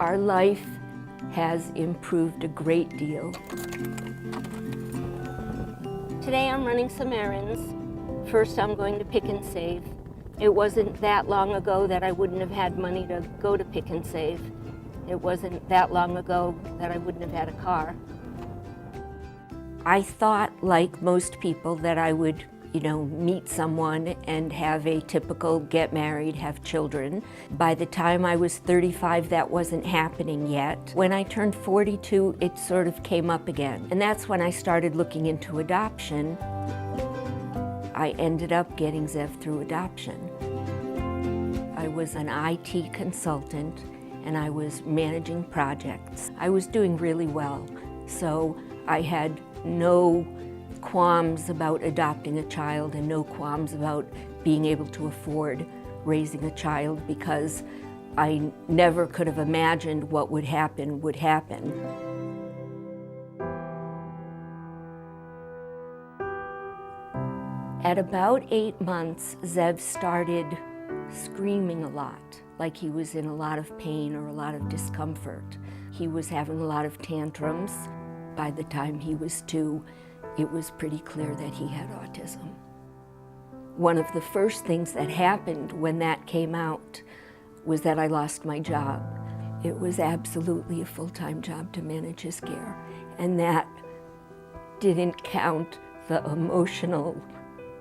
Our life has improved a great deal. Today I'm running some errands. First I'm going to Pick and Save. It wasn't that long ago that I wouldn't have had money to go to Pick and Save. It wasn't that long ago that I wouldn't have had a car. I thought, like most people, that I would, meet someone and have a typical get married, have children. By the time I was 35, that wasn't happening yet. When I turned 42, it sort of came up again. And that's when I started looking into adoption. I ended up getting Zev through adoption. I was an IT consultant and I was managing projects. I was doing really well, so I had no qualms about adopting a child and no qualms about being able to afford raising a child, because I never could have imagined what would happen would happen. At about 8 months, Zev started screaming a lot, like he was in a lot of pain or a lot of discomfort. He was having a lot of tantrums. By the time he was 2, it was pretty clear that he had autism. One of the first things that happened when that came out was that I lost my job. It was absolutely a full-time job to manage his care, and that didn't count the emotional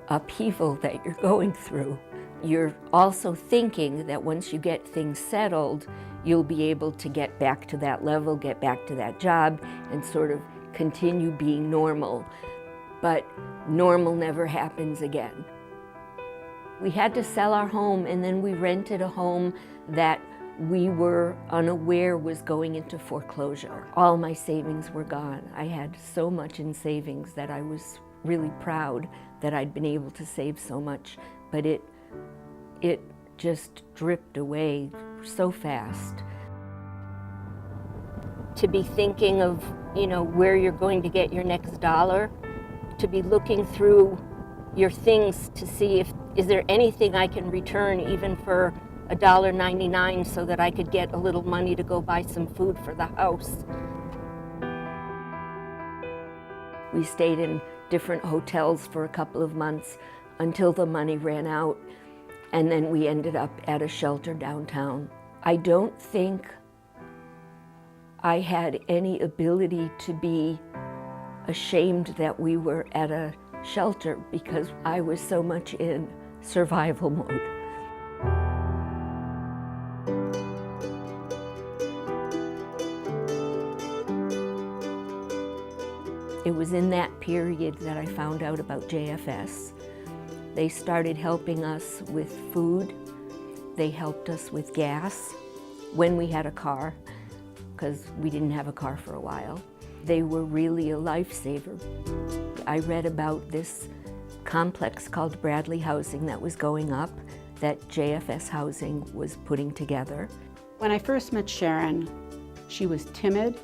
upheaval that you're going through. You're also thinking that once you get things settled, you'll be able to get back to that level, get back to that job, and sort of continue being normal. But normal never happens again. We had to sell our home, and then we rented a home that we were unaware was going into foreclosure. All my savings were gone. I had so much in savings that I was really proud that I'd been able to save so much, but it just dripped away so fast. To be thinking of, where you're going to get your next dollar, to be looking through your things to see is there anything I can return even for $1.99 so that I could get a little money to go buy some food for the house. We stayed in different hotels for a couple of months until the money ran out, and then we ended up at a shelter downtown. I don't think I had any ability to be ashamed that we were at a shelter because I was so much in survival mode. It was in that period that I found out about JFS. They started helping us with food. They helped us with gas when we had a car, because we didn't have a car for a while. They were really a lifesaver. I read about this complex called Bradley Housing that was going up, that JFS Housing was putting together. When I first met Sharon, she was timid,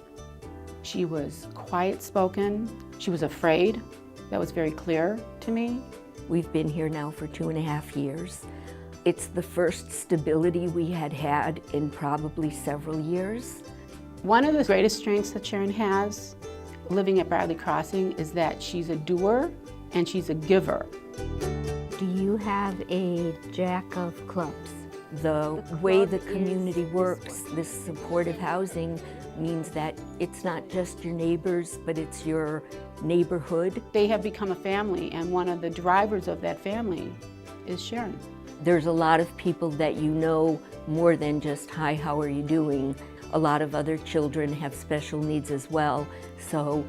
she was quiet-spoken, she was afraid. That was very clear to me. We've been here now for 2.5 years. It's the first stability we had had in probably several years. One of the greatest strengths that Sharon has living at Bradley Crossing is that she's a doer and she's a giver. Do you have a jack of clubs? The way the community works, this supportive housing means that it's not just your neighbors, but it's your neighborhood. They have become a family, and one of the drivers of that family is Sharon. There's a lot of people that you know more than just, hi, how are you doing? A lot of other children have special needs as well, so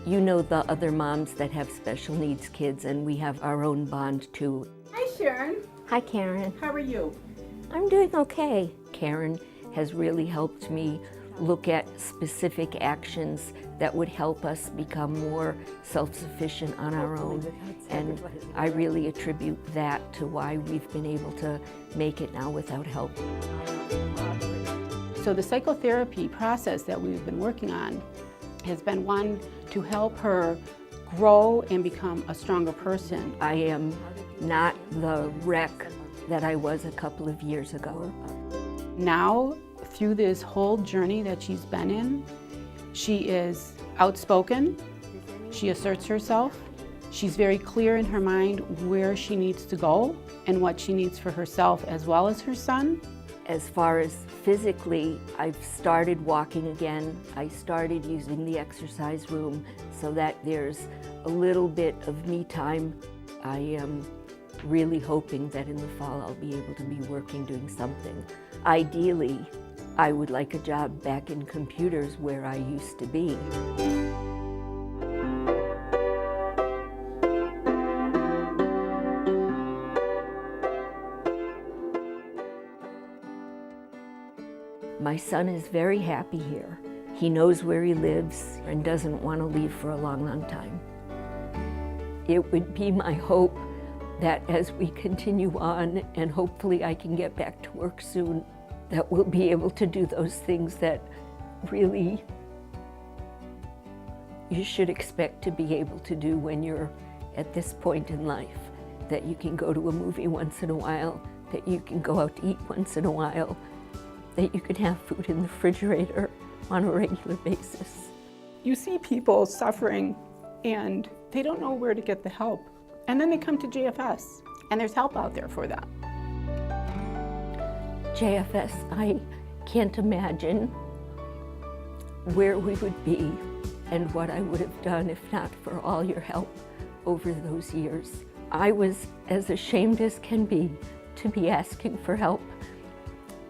you know the other moms that have special needs kids, and we have our own bond too. Hi, Sharon. Hi, Karen. How are you? I'm doing okay. Karen has really helped me look at specific actions that would help us become more self-sufficient on our own. And I really attribute that to why we've been able to make it now without help. So the psychotherapy process that we've been working on has been one to help her grow and become a stronger person. I am not the wreck that I was a couple of years ago. Now, through this whole journey that she's been in, she is outspoken, she asserts herself, she's very clear in her mind where she needs to go and what she needs for herself as well as her son. As far as physically, I've started walking again. I started using the exercise room so that there's a little bit of me time. I am really hoping that in the fall I'll be able to be working doing something. Ideally, I would like a job back in computers where I used to be. My son is very happy here. He knows where he lives and doesn't want to leave for a long, long time. It would be my hope that as we continue on, and hopefully I can get back to work soon, that we'll be able to do those things that really you should expect to be able to do when you're at this point in life. That you can go to a movie once in a while, that you can go out to eat once in a while, that you can have food in the refrigerator on a regular basis. You see people suffering and they don't know where to get the help. And then they come to JFS and there's help out there for them. JFS, I can't imagine where we would be and what I would have done if not for all your help over those years. I was as ashamed as can be to be asking for help,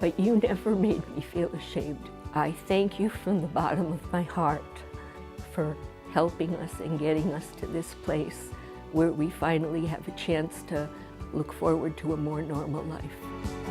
but you never made me feel ashamed. I thank you from the bottom of my heart for helping us and getting us to this place where we finally have a chance to look forward to a more normal life.